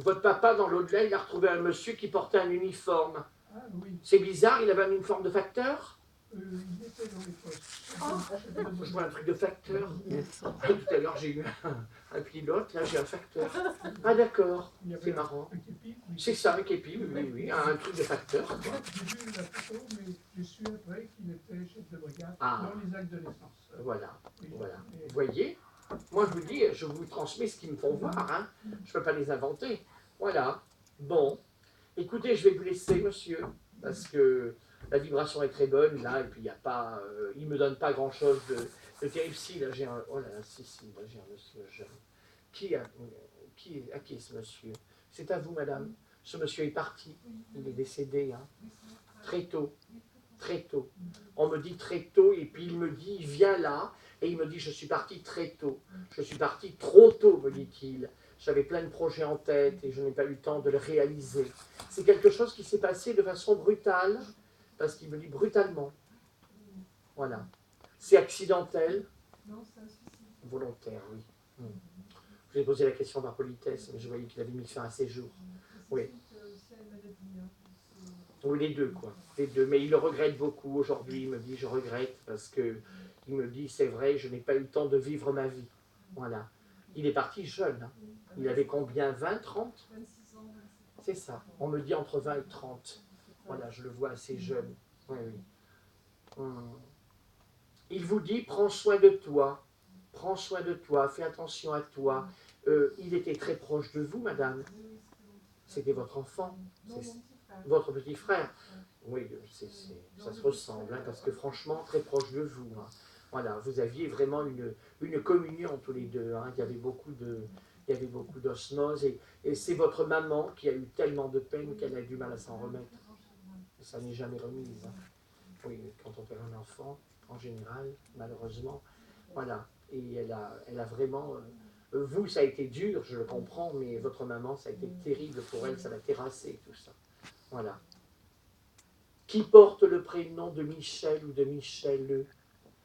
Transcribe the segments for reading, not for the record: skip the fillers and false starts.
votre papa, dans l'au-delà, il a retrouvé un monsieur qui portait un uniforme. Ah oui, C'est bizarre, il avait un uniforme de facteur. il était dans les postes. Je vois un truc de facteur. Tout à l'heure, j'ai eu un pilote, là, j'ai un facteur. Ah, d'accord, Il y avait c'est marrant. un képi, oui. C'est ça, un képi, oui, un truc de facteur. Quoi. J'ai vu la photo, mais j'ai su après qu'il était chef de brigade Ah. dans les actes de naissance. Voilà, Oui. voilà. Et- Vous voyez, moi, je vous dis, je vous transmets ce qu'ils me font voir. Hein. Je ne peux pas les inventer. Voilà. Bon. Écoutez, je vais vous laisser, monsieur, parce que la vibration est très bonne, là, et puis il n'y a pas... il ne me donne pas grand-chose de terrible. Si, là, j'ai un... Oh là là, si, là, j'ai un monsieur jeune. À qui est ce monsieur? C'est à vous, madame. Ce monsieur est parti. Il est décédé, hein. Très tôt. Très tôt. On me dit très tôt, et puis il me dit, il vient là, et il me dit, je suis parti très tôt. Je suis parti trop tôt, me dit-il. J'avais plein de projets en tête, et je n'ai pas eu le temps de le réaliser. C'est quelque chose qui s'est passé de façon brutale, parce qu'il me dit brutalement. Voilà. C'est accidentel. Non, c'est un suicide. Volontaire, oui. Je lui ai posé la question par politesse, mais je voyais qu'il avait mis fin à ses jours. Oui. C'est une maladie. Hein. Oui, les deux, quoi. Les deux. Mais il le regrette beaucoup aujourd'hui. Il me dit, je regrette parce que il me dit, c'est vrai, je n'ai pas eu le temps de vivre ma vie. Voilà. Il est parti jeune. Hein. Il avait combien? 20, 30? 26 ans, 27 ans. C'est ça. On me dit entre 20 et 30. Voilà, je le vois assez jeune. Oui, oui. Il vous dit, prends soin de toi. Prends soin de toi. Fais attention à toi. Il était très proche de vous, madame. C'était votre enfant. Non, mon petit frère. Votre petit frère. Oui, ça se ressemble, hein, parce que franchement, très proche de vous. Hein. Voilà, vous aviez vraiment une communion tous les deux. Hein. Il y avait beaucoup d'osmose. Et c'est votre maman qui a eu tellement de peine qu'elle a eu du mal à s'en remettre. Ça n'est jamais remise. Hein. Oui, quand on perd un enfant, en général, malheureusement. Voilà. Et elle a vraiment... vous, ça a été dur, je le comprends, mais votre maman, ça a été terrible pour elle, ça l'a terrassé, tout ça. Voilà. Qui porte le prénom de Michel ou de Michel?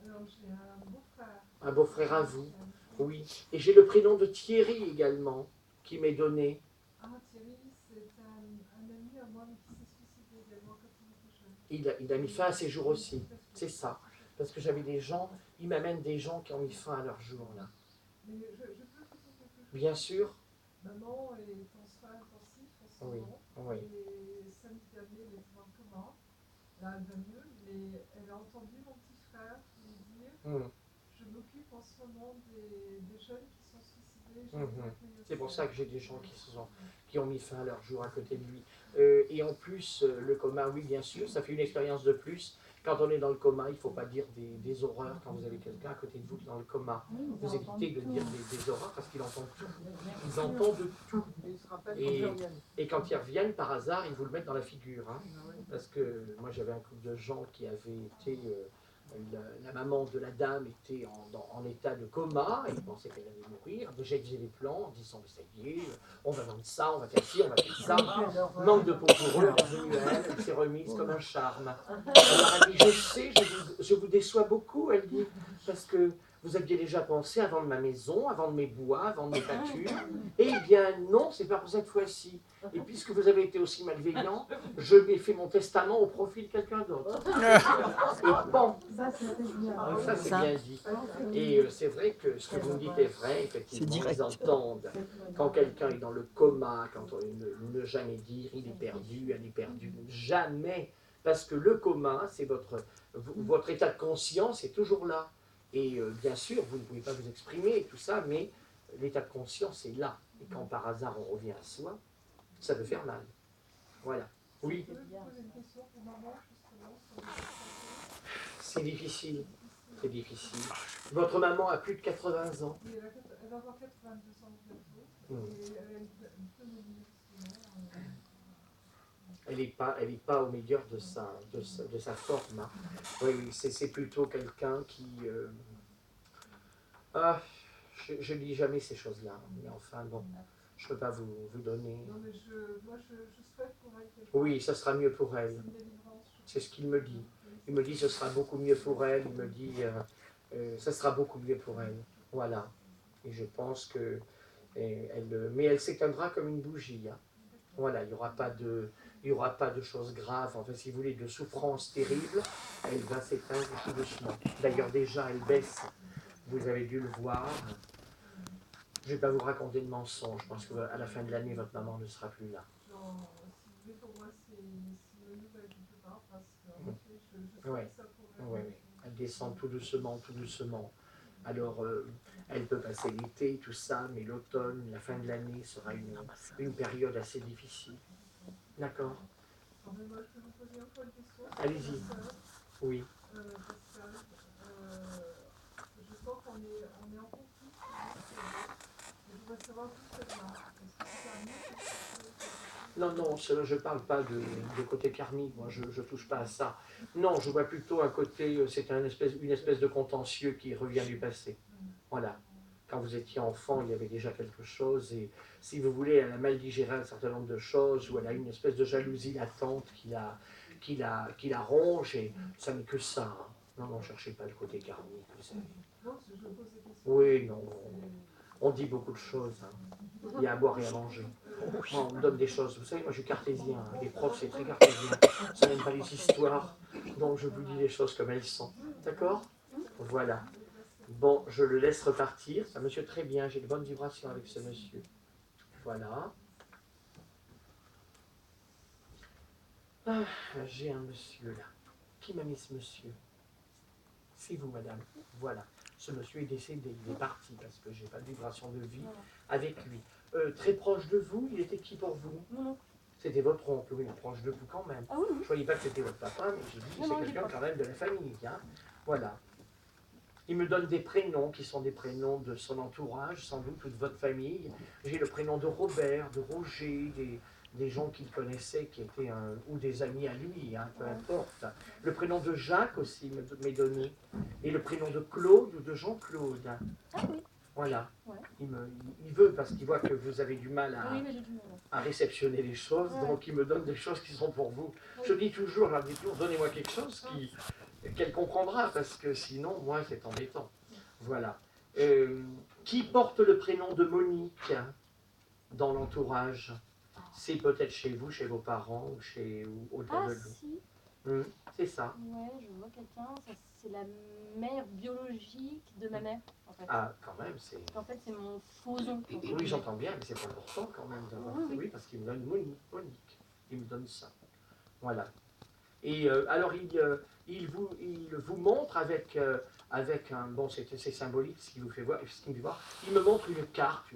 Alors, j'ai un beau-frère. Un beau-frère à vous? Oui. Et j'ai le prénom de Thierry également, qui m'est donné. Ah, Thierry, c'est un ami à moi, mais qui s'est suicidé également quand il était jeune. Il a mis fin à ses jours aussi. C'est ça. Parce que j'avais des gens, ils m'amènent des gens qui ont mis fin à leur jour, là. Mais je peux vous dire quelque chose? Bien sûr. Maman est en soins intensifs en ce moment. Oui. Et samedi dernier, elle était dans le coma. Là, elle va mieux, mais elle a entendu mon petit frère lui dire je m'occupe en ce moment des jeunes qui sont suicidés. C'est pour ça que j'ai des gens qui ont mis fin à leur jour à côté de lui. Et en plus, le coma, oui, bien sûr, ça fait une expérience de plus. Quand on est dans le coma, il ne faut pas dire des horreurs quand vous avez quelqu'un à côté de vous qui est dans le coma. Vous évitez de dire des horreurs parce qu'ils entendent tout. Ils entendent tout. Et quand ils reviennent, par hasard, ils vous le mettent dans la figure. Hein. Parce que moi, j'avais un couple de gens qui avaient été... la maman de la dame était en état de coma, et ils pensaient qu'elle allait mourir. Déjà, ils faisaient des plans en disant, ça y est, on va vendre ça, on va faire ci, on va faire ça. Manque de peau pour eux, elle est revenue elle s'est remise comme un charme. Alors elle dit, je sais, je vous déçois beaucoup, elle dit, parce que vous aviez déjà pensé à vendre ma maison, à vendre mes bois, à vendre mes pâtures. Eh bien non, c'est pas pour cette fois-ci. Et puisque vous avez été aussi malveillant, je lui ai fait mon testament au profit de quelqu'un d'autre. Et bon, ça c'est bien dit. Et c'est vrai que ce que vous me dites est vrai, effectivement, ils entendent. Quand quelqu'un est dans le coma, quand on ne jamais dire il est perdu, elle est perdue, jamais. Parce que le coma, c'est votre état de conscience est toujours là. Et bien sûr, vous ne pouvez pas vous exprimer et tout ça, mais l'état de conscience est là. Et quand par hasard on revient à soi, ça peut faire mal. Voilà. Oui. Je peux vous poser une question pour maman, justement. C'est difficile. C'est difficile. Votre maman a plus de 80 ans. Oui, elle va avoir 82 ans bientôt. Et elle a une pneumonie. Elle n'est pas au meilleur de sa forme. Hein. Oui, c'est plutôt quelqu'un qui... je ne dis jamais ces choses-là, mais enfin, bon, je ne peux pas vous donner... Non, mais moi, je souhaite pour elle quelque chose. Oui, ça sera mieux pour elle. C'est ce qu'il me dit. Il me dit, ce sera beaucoup mieux pour elle. Il me dit, ça sera beaucoup mieux pour elle. Voilà. Et je pense que Mais elle s'éteindra comme une bougie. Hein. Voilà, il n'y aura pas de choses graves, enfin, si vous voulez, de souffrances terribles. Elle va s'éteindre tout doucement. D'ailleurs, déjà, elle baisse. Vous avez dû le voir. Je ne vais pas vous raconter de mensonges. Je pense qu'à la fin de l'année, votre maman ne sera plus là. Non, si vous voulez, pour moi, c'est une nouvelle quelque part, parce que je sais Ouais. que ça pourrait... Ouais. Elle descend tout doucement, tout doucement. Alors, elle peut passer l'été, tout ça, mais l'automne, la fin de l'année sera une période assez difficile. D'accord? Non, mais moi, je peux vous poser encore une question. Allez-y. Oui. Pascal, je sens qu'on est en conflit. Je voudrais savoir d'où ça vient. Est-ce que c'est un mythe? Non, non, je ne parle pas de côté karmique, moi je ne touche pas à ça. Non, je vois plutôt un côté, c'est une espèce de contentieux qui revient du passé. Voilà. Quand vous étiez enfant, il y avait déjà quelque chose, et si vous voulez, elle a mal digéré un certain nombre de choses, ou elle a une espèce de jalousie latente qui la ronge, et ça n'est que ça. Hein. Non, non, cherchez pas le côté karmique, vous savez. Non, je pose des questions. Oui, non, on dit beaucoup de choses. Hein. Il y a à boire et à manger. On me donne des choses. Vous savez, moi je suis cartésien. Hein. Les profs, c'est très cartésien. Ça n'aime pas les histoires. Donc je vous dis les choses comme elles sont. D'accord? Voilà. Bon, je le laisse repartir. C'est un monsieur très bien. J'ai de bonnes vibrations avec ce monsieur. Voilà. Ah, j'ai un monsieur là. Qui m'a mis ce monsieur? C'est vous, madame. Voilà. Ce monsieur est décédé. Il est parti parce que j'ai pas de vibration de vie avec lui. Très proche de vous, il était qui pour vous? Non. C'était votre oncle, oui, proche de vous quand même. Ah oui, oui. Je ne voyais pas que c'était votre papa, mais j'ai dit que c'est quelqu'un quand même de la famille. Hein. Voilà. Il me donne des prénoms qui sont des prénoms de son entourage, sans doute, ou de votre famille. J'ai le prénom de Robert, de Roger, des gens qu'il connaissait qui étaient ou des amis à lui, hein, peu importe. Le prénom de Jacques aussi m'est donné. Et le prénom de Claude ou de Jean-Claude. Ah oui. Voilà. Ouais. Il veut parce qu'il voit que vous avez du mal Oui, mais j'ai du mal. à réceptionner les choses, donc il me donne des choses qui sont pour vous. Je dis toujours, donnez-moi quelque chose qu'elle comprendra, parce que sinon, moi, c'est embêtant. Voilà. Qui porte le prénom de Monique dans l'entourage? C'est peut-être chez vous, chez vos parents, ou autour de vous. Si. C'est ça. Ouais, je vois quelqu'un. C'est la mère biologique de ma mère, en fait. Ah, quand même, c'est... En fait, c'est mon faux oncle. Oui, j'entends bien, mais c'est important quand même d'avoir... Oui, parce qu'il me donne Monique. Il me donne ça. Voilà. Et alors, il vous montre avec un... Bon, c'est symbolique ce qu'il vous fait voir, ce qu'il me fait voir. Il me montre une carte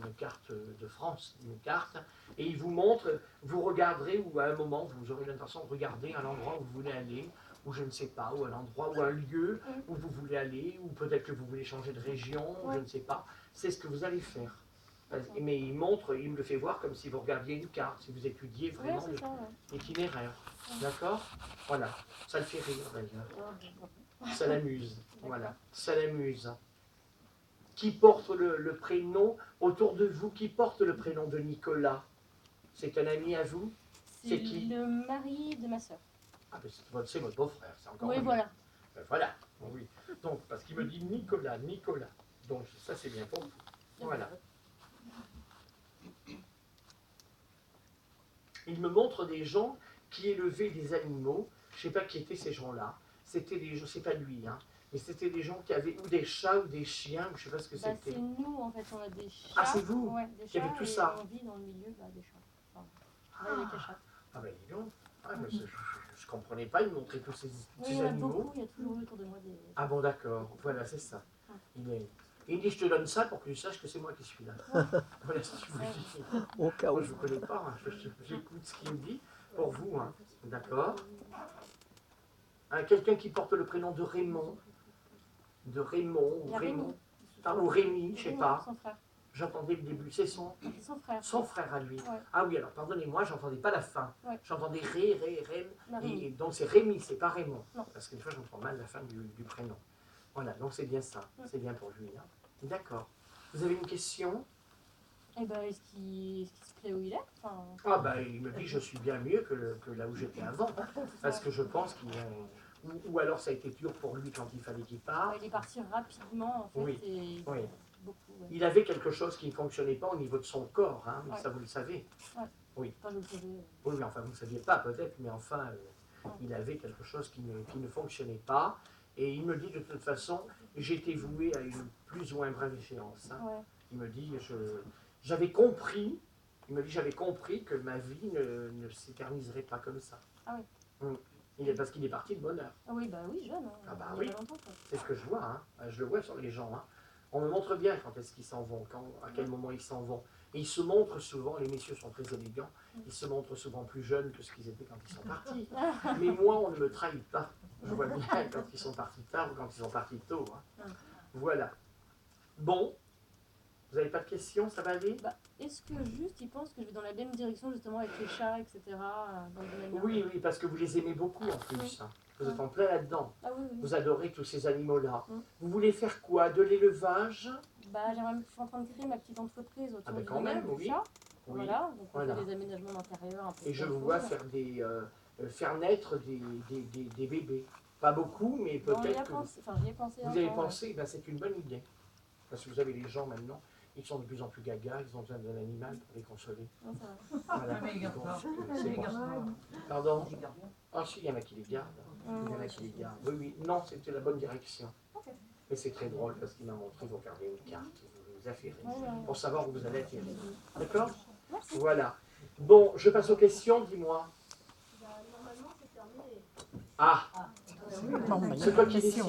de France, une carte, et il vous montre, vous regarderez, ou à un moment, vous aurez l'intention de regarder un endroit où vous voulez aller, ou je ne sais pas, ou un endroit, ou un lieu où vous voulez aller, ou peut-être que vous voulez changer de région, ou je ne sais pas. C'est ce que vous allez faire. Mais il me le fait voir comme si vous regardiez une carte, si vous étudiez vraiment l'itinéraire. D'accord? Voilà. Ça le fait rire d'ailleurs. Ça l'amuse. Voilà. Ça l'amuse. Qui porte le prénom, autour de vous, qui porte le prénom de Nicolas? C'est un ami à vous? C'est qui? Le mari de ma soeur. Ah, ben c'est votre beau-frère, c'est encore Oui, mieux. voilà. Voilà. Oui. Donc, parce qu'il me dit Nicolas. Donc, ça c'est bien pour vous. Voilà. Il me montre des gens qui élevaient des animaux. Je ne sais pas qui étaient ces gens-là. C'était des gens, c'est pas lui, hein, mais c'était des gens qui avaient ou des chats ou des chiens, je ne sais pas ce que c'était. C'est nous, en fait, on a des chats. Ah, c'est vous des qui chats, avez tout ça. On vit dans le milieu des chats. Enfin, avec les chats. Ah ben dis donc. Ah, je ne comprenais pas, il me montrait tous ces il y en a animaux. beaucoup, il y a toujours autour de moi des... Ah bon, d'accord, voilà, c'est ça. Il me dit, je te donne ça pour que tu saches que c'est moi qui suis là. Voilà ce que je vous dis. Au cas où. Moi, je ne vous connais pas, hein. J'écoute ce qu'il me dit pour vous. Hein. D'accord. Quelqu'un qui porte le prénom de Raymond. De Raymond, ou Raymond. Ou Rémi, je ne sais pas. Son frère. J'entendais le début, c'est son frère. Son frère à lui. Ouais. Ah oui, alors pardonnez-moi, j'entendais pas la fin. Ouais. J'entendais Ré. Et donc c'est Rémi, c'est pas Raymond. Non. Parce qu'une fois, j'entends mal la fin du prénom. Voilà, donc c'est bien ça. C'est bien pour lui. Hein. D'accord. Vous avez une question? Eh ben, est-ce qu'il se plaît où il est? Ah ben, il me dit je suis bien mieux que là où j'étais avant. Parce que je pense qu'il ou alors ça a été dur pour lui quand il fallait qu'il parte. Il est parti rapidement, en fait. Oui. Et... Oui. beaucoup. Ouais. Il avait quelque chose qui ne fonctionnait pas au niveau de son corps, hein, mais Ouais. ça vous le savez. Ouais. Oui. Enfin, je le savais. Oui, mais enfin, vous ne saviez pas peut-être, mais enfin, il avait quelque chose qui ne fonctionnait pas. Et il me dit de toute façon, j'étais voué à une plus ou moins brève échéance. Hein. Ouais. Il me dit, j'avais compris, il me dit, j'avais compris que ma vie ne s'éterniserait pas comme ça. Ah oui. Parce qu'il est parti de bonne heure. Ah oui, bah oui, jeune. Hein. Ah bah Il y a oui. pas longtemps, quoi. C'est ce que je vois, hein. Je le vois sur les gens. Hein. On me montre bien quand est-ce qu'ils s'en vont, à quel moment ils s'en vont. Et ils se montrent souvent, les messieurs sont très élégants, ils se montrent souvent plus jeunes que ce qu'ils étaient quand ils sont partis. Mais moi, on ne me trahit pas. Je vois bien quand ils sont partis tard ou quand ils sont partis tôt. Hein. Voilà. Bon, vous n'avez pas de questions, ça va aller? Bah, est-ce que juste ils pensent que je vais dans la même direction justement avec les chats, etc. Dans le domaine Oui, oui, parce que vous les aimez beaucoup en plus. Oui. Hein. Vous êtes en plein là-dedans. Ah oui, oui. Vous adorez tous ces animaux-là. Mm. Vous voulez faire quoi? De l'élevage? Bah, je suis en train de créer ma petite entreprise autour Ah ben du quand domaine même, du oui. chat. Oui. Voilà, donc on Voilà. fait des aménagements d'intérieur un peu. Et je vous contrôle. vois faire naître des bébés. Pas beaucoup, mais Bon, on y a peut-être que pensé, enfin j'y ai pensé vous un avez temps, pensé, ben, c'est une bonne idée. Parce que vous avez les gens maintenant, ils sont de plus en plus gaga, ils ont besoin d'un animal pour les consoler. Ouais. Non, ça va. Voilà. Mais ils gardent Donc, pas. c'est Ils bon. gardent pas. Pardon? Ah si, il y en a qui les gardent. Il y en a Ouais. qui les gardent. Oui, oui. Non, c'était la bonne direction. Ok. Mais c'est très drôle parce qu'il m'a montré, vous regardez une carte, vous affairez, Ouais, ouais. pour savoir où vous allez atterrir. D'accord? Merci. Voilà. Bon, je passe aux questions, dis-moi. Bah, normalement, c'est terminé. Ah, bah, c'est toi qui décides.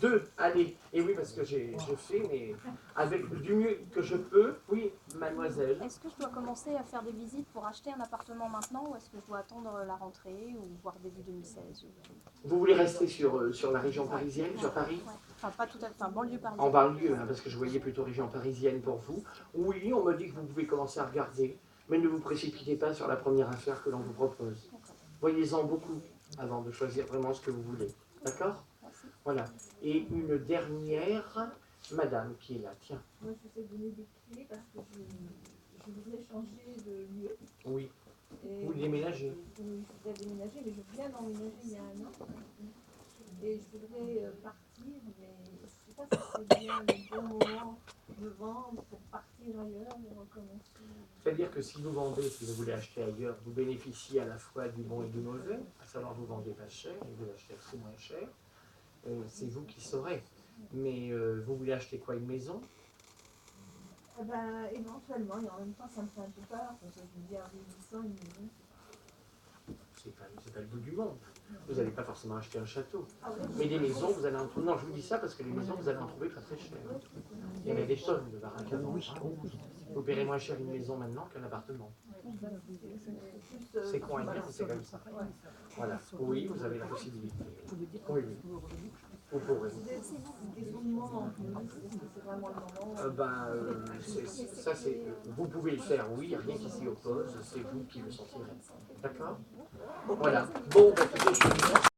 2, allez. Et oui, parce que je fais, mais avec du mieux que je peux. Oui, mademoiselle. Est-ce que je dois commencer à faire des visites pour acheter un appartement maintenant ou est-ce que je dois attendre la rentrée ou voir début 2016 Vous voulez rester sur la région parisienne, sur Paris? Ouais. Enfin, pas tout à fait, enfin, banlieue parisienne. En banlieue, hein, parce que je voyais plutôt région parisienne pour vous. Oui, on me dit que vous pouvez commencer à regarder, mais ne vous précipitez pas sur la première affaire que l'on vous propose. Voyez-en beaucoup avant de choisir vraiment ce que vous voulez. D'accord? Voilà. Et une dernière, madame qui est là, tiens. Moi, je vous ai donné des clés parce que je voudrais changer de lieu. Oui, Et vous déménagez. Je voudrais déménager, mais je viens d'emménager il y a un an. Et je voudrais partir, mais je ne sais pas si c'est bien le bon moment de vendre pour partir ailleurs et recommencer. C'est-à-dire que si vous vendez, si vous voulez acheter ailleurs, vous bénéficiez à la fois du bon et du mauvais, à savoir vous vendez pas cher et vous achetez assez moins cher. C'est vous qui saurez. Mais vous voulez acheter quoi, une maison? Eh ben, éventuellement, et en même temps, ça me fait un peu peur, parce que je me dis, en vieillissant, une maison, C'est pas le bout du monde. Vous n'allez pas forcément acheter un château. ah ouais, Mais des maisons, vous allez en trouver. Non, je vous dis ça parce que les maisons, vous allez en trouver pas très cher. Il y en a des tonnes de baraques à vendre. Vous paierez moins cher une maison maintenant qu'un appartement. C'est con à dire, mais c'est comme ça. Voilà. Oui, vous avez la possibilité. Oui, oui. Vous pourrez. c'est des moments en plus, est-ce que c'est vraiment le moment Vous pouvez le faire, oui, rien qui s'y oppose, c'est vous qui le sentirez. D'accord? Voilà. Bon, bah, écoutez, je